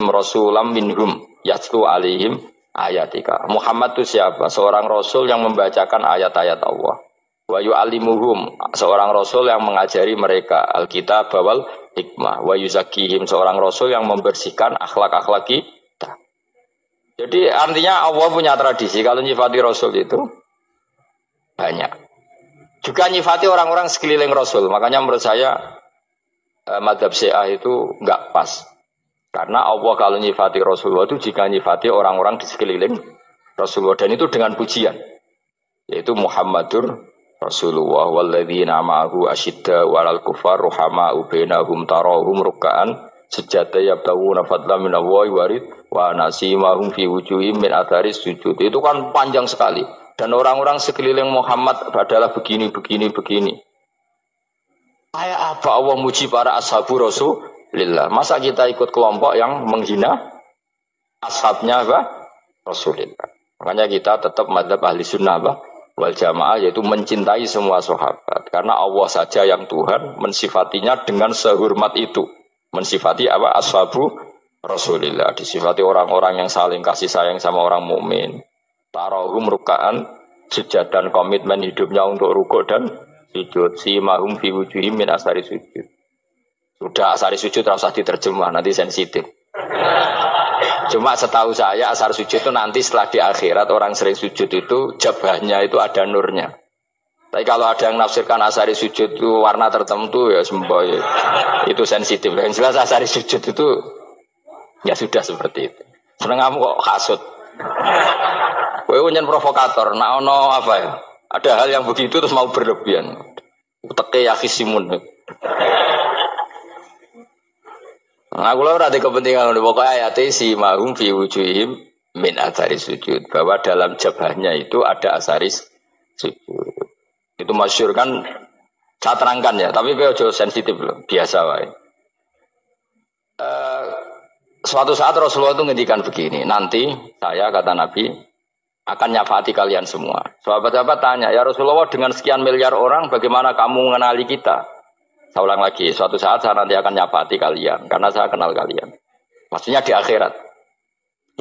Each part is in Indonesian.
rasulam minhum yatlu alaihim ayatika. Muhammad itu siapa? Seorang rasul yang membacakan ayat-ayat Allah. Wa yu'allimuhum, seorang rasul yang mengajari mereka alkitab wal hikmah. Wa yuzakkihim, seorang rasul yang membersihkan akhlak-akhlak kita. Jadi artinya Allah punya tradisi kalau nyifati rasul itu banyak. Juga nyifati orang-orang sekeliling rasul. Makanya menurut saya madhab Syiah itu enggak pas. Karena Allah kalau nyifati Rasulullah itu jika nyifati orang-orang di sekeliling Rasulullah. Dan itu dengan pujian. Yaitu Muhammadur Rasulullah walladzina ma'ahu asyidda walal kufar ruhama'u bainahum tarahum ruk'an sujada yabtaguna fadlan minallahi warid wa nasimahum fi wujuhim min atharis sujud. Itu kan panjang sekali. Dan orang-orang sekeliling Muhammad adalah begini. Kayak apa Allah muji para ashabu Rasulillah? Masa kita ikut kelompok yang menghina ashabnya apa? Rasulillah. Makanya kita tetap madzhab ahli sunnah wal jamaah, yaitu mencintai semua sahabat. Karena Allah saja yang Tuhan mensifatinya dengan sehormat itu. Mensifati apa? Ashabu Rasulillah. Disifati orang-orang yang saling kasih sayang sama orang mukmin. Tarahum ruk'an, sujud dan komitmen hidupnya untuk rukuk dan sujud. Simahum fi wujuhim min asari sujud. Sudah asari sujud harus diterjemah, nanti sensitif. Cuma setahu saya asar sujud itu nanti setelah di akhirat orang sering sujud itu jabahnya itu ada nurnya. Tapi kalau ada yang nafsirkan asari sujud itu warna tertentu ya semboy. Itu sensitif. Yang jelas asari sujud itu ya sudah seperti itu. Seneng kamu kok hasut. Kowe nyen provokator, nak ono apa ya? Ada hal yang begitu terus mau berlebihan. Uteke ya khisimun. Nah, kalau ada kepentingan pokoknya ayat si mahum fi wujuhim min athari sujud, bahwa dalam jabahnya itu ada asaris sujud. Itu masyhur kan, saya terangkan ya, tapi ojo sensitif loh, biasa wae. Suatu saat Rasulullah itu ngendikan begini, nanti saya kata Nabi akan nyafaati kalian semua. Sahabat-sahabat tanya, ya Rasulullah dengan sekian miliar orang bagaimana kamu mengenali kita? Saya ulang lagi, suatu saat saya nanti akan nyafaati kalian karena saya kenal kalian. Maksudnya di akhirat.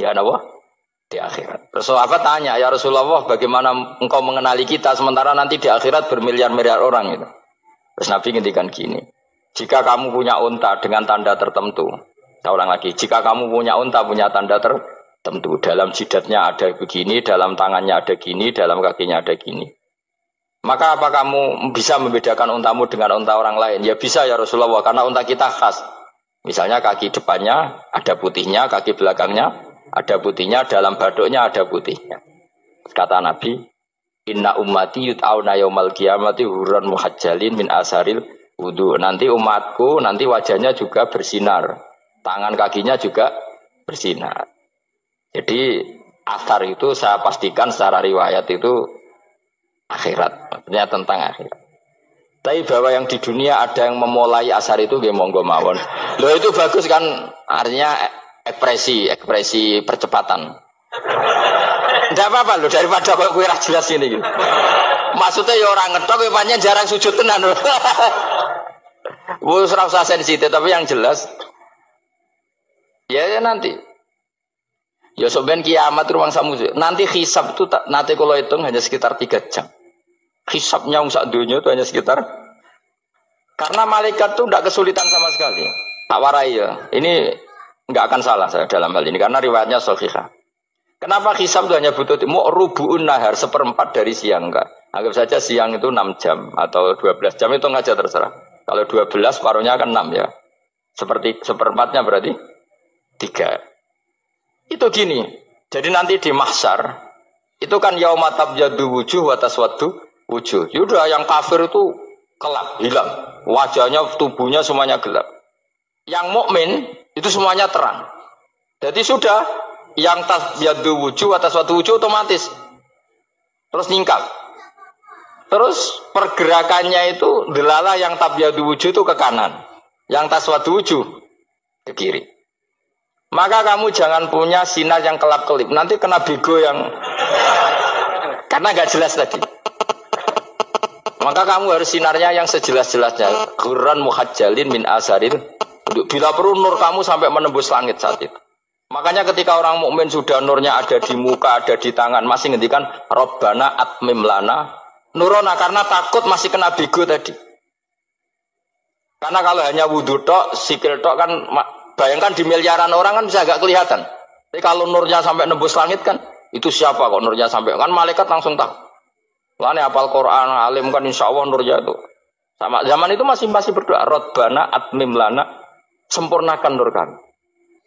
Ya Allah, di akhirat. Terus sahabat tanya, ya Rasulullah bagaimana engkau mengenali kita sementara nanti di akhirat bermiliar-miliar orang gitu. Terus Nabi ngendikan gini, jika kamu punya unta dengan tanda tertentu, saya ulang lagi, jika kamu punya unta punya tanda tertentu, dalam jidatnya ada begini, dalam tangannya ada gini, dalam kakinya ada gini. Maka apa kamu bisa membedakan untamu dengan unta orang lain? Ya bisa ya Rasulullah, karena unta kita khas. Misalnya kaki depannya ada putihnya, kaki belakangnya ada putihnya, dalam baduknya ada putihnya. Kata Nabi, inna ummati yut'auna yaumal qiyamati hurran muhajjalin min asaril wudu. Nanti umatku, nanti wajahnya juga bersinar. Tangan kakinya juga bersinar. Jadi asar itu saya pastikan secara riwayat itu akhirat, maksudnya tentang akhirat. Tapi bahwa yang di dunia ada yang memulai asar itu nggih monggo mawon. Loh itu bagus kan, artinya ekspresi percepatan. Enggak apa-apa loh, daripada kok kowe ra jelas ini gitu. Maksudnya ya orang ngetok kowe pancen jarang sujud tenan lho. Wis ora usah sensitif, tapi yang jelas ya nanti. Ya soben kiamat ruang samu. Nanti hisab itu nanti kalau hitung hanya sekitar 3 jam. Hisabnya sak dunia itu hanya sekitar, karena malaikat itu tidak kesulitan sama sekali. Tak warai ya. Ini nggak akan salah saya dalam hal ini karena riwayatnya sahihah. Kenapa hisab itu hanya butuh rubu'un nahar, 1/4 dari siang enggak? Anggap saja siang itu 6 jam atau 12 jam itu aja terserah. Kalau 12 paruhnya akan 6 ya. Seperti 1/4-nya berarti 3. Itu gini. Jadi nanti di mahsyar itu kan yauma tabyaddu wujuh wa taswaddu wujuh. Yaudah yang kafir itu gelap, hilang. Wajahnya, tubuhnya semuanya gelap. Yang mukmin itu semuanya terang. Jadi sudah yang tabyaddu wujuh wa taswaddu wujuh otomatis terus nyingkap. Terus pergerakannya itu delala yang tabyaddu wujuh itu ke kanan. Yang taswaddu wujuh ke kiri. Maka kamu jangan punya sinar yang kelap-kelip. Nanti kena bego yang karena nggak jelas tadi. Maka kamu harus sinarnya yang sejelas-jelasnya. Hurran muhajjalin min asaril. Bila perlu nur kamu sampai menembus langit saat itu. Makanya ketika orang mukmin sudah nurnya ada di muka, ada di tangan, masih ngendikan Rabbana atmim lana nurona karena takut masih kena bigo tadi. Karena kalau hanya wudhu tok, sikil tok kan bayangkan di miliaran orang kan bisa agak kelihatan. Tapi kalau nurnya sampai nembus langit kan itu siapa kok nurnya sampai kan malaikat langsung tahu. Makanya hafal Quran, alim kan insya Allah nurnya itu. Sama zaman itu masih berdoa Rabbana atmim lana sempurnakan nur kami.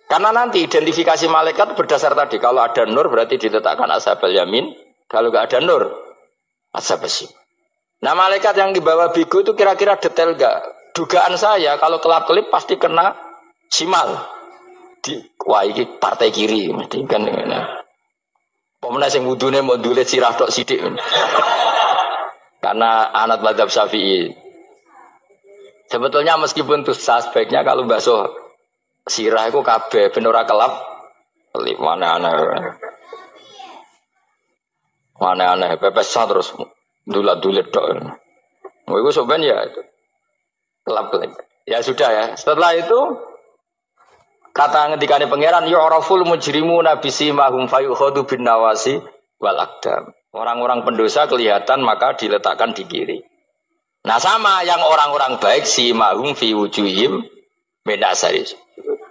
Karena nanti identifikasi malaikat berdasar tadi. Kalau ada nur berarti diletakkan ashabal yamin. Kalau nggak ada nur, ashabal shim. Nah malaikat yang dibawa bigo itu kira-kira detail nggak? Dugaan saya kalau kelap-kelip pasti kena simal. Wah ini partai kiri. Kan, pemenang yang wudhunya mau dulit sirah tok sidik. Karena anak madzhab Syafi'i. Sebetulnya meskipun itu sebaiknya kalau basuh sirah itu kabeh ben ora kelap mana aneh pepesan terus dulat-dulit tok. Iku soben ya itu. Kelap-kelip. Ya sudah ya. Setelah itu kata ngendikane pangeran yu'raful mujrimuna bisimahum fayukhadu bin nawasi wal aqdam. Orang-orang pendosa kelihatan maka diletakkan di kiri. Nah sama yang orang-orang baik simahum fi wujuhim min asaris.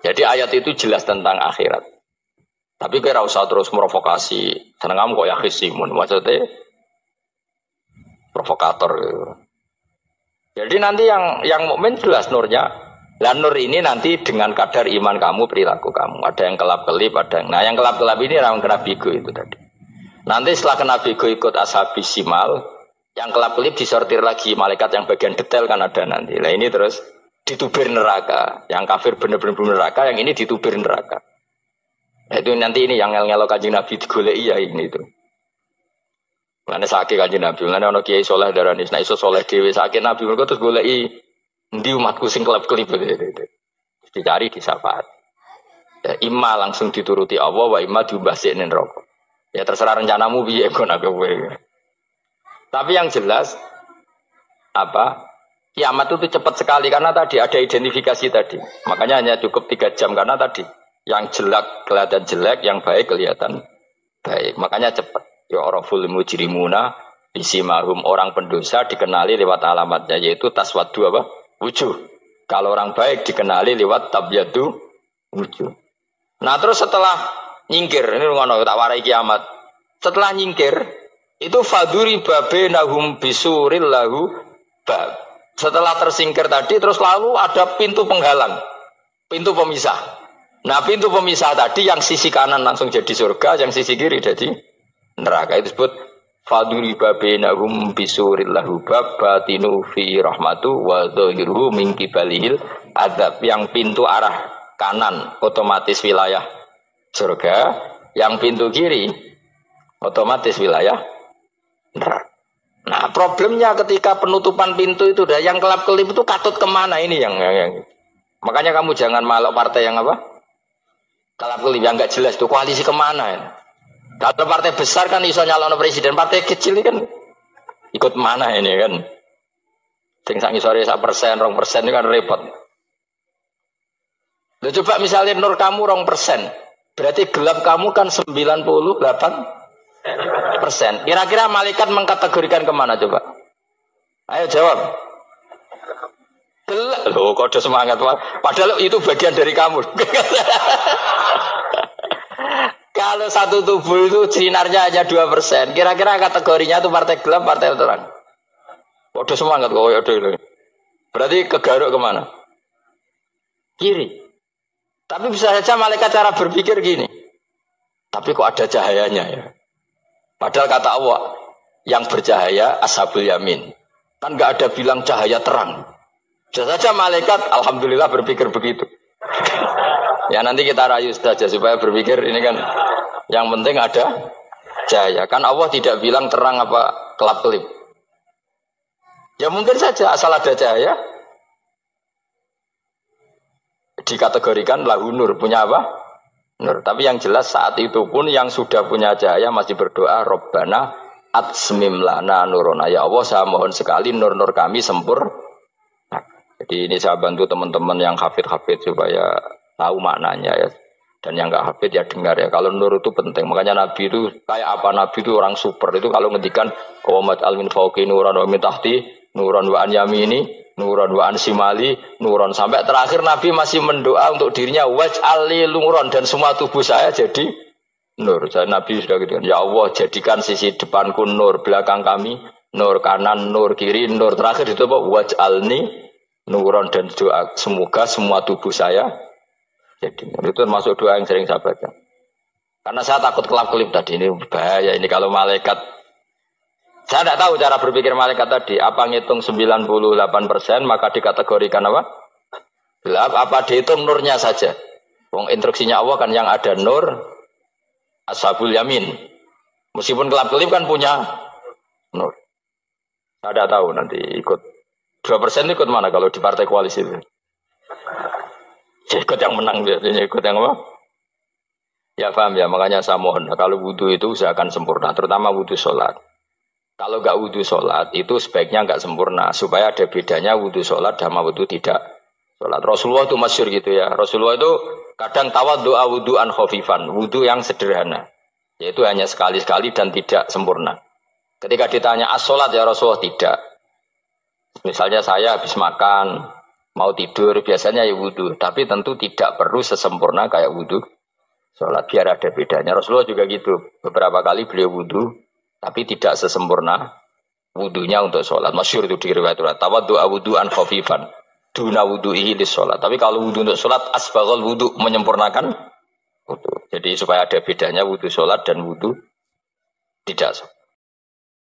Jadi ayat itu jelas tentang akhirat. Tapi kira usah terus merovokasi. Seneng kamu kok ya khisimun. Maksudnya provokator. Jadi nanti yang mukmin jelas nurnya. Dan nur ini nanti dengan kadar iman kamu, perilaku kamu. Ada yang kelap-kelip, ada yang... Nah yang kelap-kelip ini orang kena bigo itu tadi. Nanti setelah kena bigo ikut ashabis simal. Yang kelap-kelip disortir lagi. Malaikat yang bagian detail kan ada nanti. Nah ini terus... ditubir neraka, yang kafir benar-benar neraka, yang ini ditubir neraka. Nah, itu nanti ini yang ngel-ngelo Kanjeng Nabi digoleki ya ini itu. Mana sakit Kanjeng Nabi, mana ono kiai soleh darani, nah iso soleh dhewe sakit Nabi mergo terus goleki endi umatku sing kelep-kelip itu. Dicari di syafaat. Ya, imma langsung dituruti Allah wa imma diumbasine neraka. Ya terserah rencanamu piye kon aku kowe. Tapi yang jelas apa? Kiamat itu cepat sekali karena tadi ada identifikasi tadi. Makanya hanya cukup 3 jam karena tadi yang jelek kelihatan jelek, yang baik kelihatan baik. Makanya cepat. Ya oraful mujrimuna bisimahum orang pendosa dikenali lewat alamatnya yaitu taswaddu apa? Wujuh. Kalau orang baik dikenali lewat tabyadu wujuh. Nah terus setelah nyingkir, ini ngono tak warai kiamat. Setelah nyingkir itu faduri babenahum bisuril lahu bab. Setelah tersingkir tadi terus lalu ada pintu penghalang, pintu pemisah. Nah pintu pemisah tadi yang sisi kanan langsung jadi surga, yang sisi kiri jadi neraka. Itu disebut faduri babenahum bisuril lahu bab batinu fi rahmatu wa dhahiruhu min qibalihil adzab. Yang pintu arah kanan otomatis wilayah surga, yang pintu kiri otomatis wilayah neraka. Nah problemnya ketika penutupan pintu itu dah yang kelap-kelip itu katut kemana ini yang makanya kamu jangan malok partai yang apa kelap-kelip yang nggak jelas itu koalisi kemana ini. Kalau partai besar kan iso nyalon presiden, partai kecil ini kan ikut mana ini kan sing sangi sore 1%, 2% ini kan repot. Loh, coba misalnya nur kamu 2%, berarti gelap kamu kan 98%. Kira-kira malaikat mengkategorikan kemana coba? Ayo jawab. Loh, kode semangat. Padahal itu bagian dari kamu. Kalau satu tubuh itu sinarnya hanya 2%. Kira-kira kategorinya itu partai gelap, partai terang. Kode semangat kok itu. Berarti kegaruk kemana? Kiri. Tapi bisa saja malaikat cara berpikir gini. Tapi kok ada cahayanya ya? Padahal kata Allah, yang bercahaya ashabul yamin. Kan nggak ada bilang cahaya terang. Bisa saja malaikat, alhamdulillah berpikir begitu. Ya nanti kita rayu saja supaya berpikir ini kan yang penting ada cahaya. Kan Allah tidak bilang terang apa kelap-kelip. Ya mungkin saja asal ada cahaya dikategorikan lahu nur, punya apa? Nur. Tapi yang jelas saat itu pun yang sudah punya cahaya masih berdoa Rabbana atsmim lana nurona. Ya Allah saya mohon sekali nur-nur kami sempurna. Jadi ini saya bantu teman-teman yang hafid-hafid supaya tahu maknanya ya. Dan yang nggak hafid ya dengar ya. Kalau nur itu penting. Makanya Nabi itu kayak apa? Nabi itu orang super. Itu kalau ngendikan qawamat al min fauqi nuran wa min tahti nuran wa an yamini nuran wa an simali nuran, sampai terakhir Nabi masih mendoa untuk dirinya waj'ali nuran, dan semua tubuh saya jadi nur. Jadi Nabi sudah gitu. Ya Allah, jadikan sisi depanku nur, belakang kami nur, kanan nur, kiri nur. Terakhir itu apa? Waj'alni nuran, dan doa semoga semua tubuh saya jadi nur. Itu termasuk doa yang sering saya baca. Karena saya takut kelap-kelip tadi, ini bahaya ini kalau malaikat. Saya tidak tahu cara berpikir malaikat tadi. Apa ngitung 98% maka dikategorikan apa? Gelap. Apa dihitung nurnya saja? Wong instruksinya Allah kan yang ada nur ashabul yamin. Meskipun kelap-kelip kan punya nur. Saya tidak tahu nanti ikut 2% ikut mana kalau di partai koalisi itu. Ikut yang menang biasanya, ikut yang apa? Ya paham ya, makanya saya mohon kalau wudhu itu usahakan sempurna, terutama wudhu sholat. Kalau nggak wudhu sholat itu sebaiknya nggak sempurna, supaya ada bedanya wudhu sholat sama wudhu tidak sholat. Rasulullah itu masyhur gitu ya. Rasulullah itu kadang tawaddu'a wudhu'an khafifan, wudhu yang sederhana, yaitu hanya sekali-sekali dan tidak sempurna. Ketika ditanya as-sholat ya Rasulullah, tidak. Misalnya saya habis makan, mau tidur, biasanya ya wudhu. Tapi tentu tidak perlu sesempurna kayak wudhu sholat, biar ada bedanya. Rasulullah juga gitu. Beberapa kali beliau wudhu, tapi tidak sesempurna wudhunya untuk sholat. Masyhur itu di riwayat tawaddu'a wudhu'an khafifan duna wudhu'ihi lis sholat. Tapi kalau wudhu untuk sholat, asbaghal wudhu, menyempurnakan wudhu. Jadi supaya ada bedanya wudhu sholat dan wudhu tidak sholat.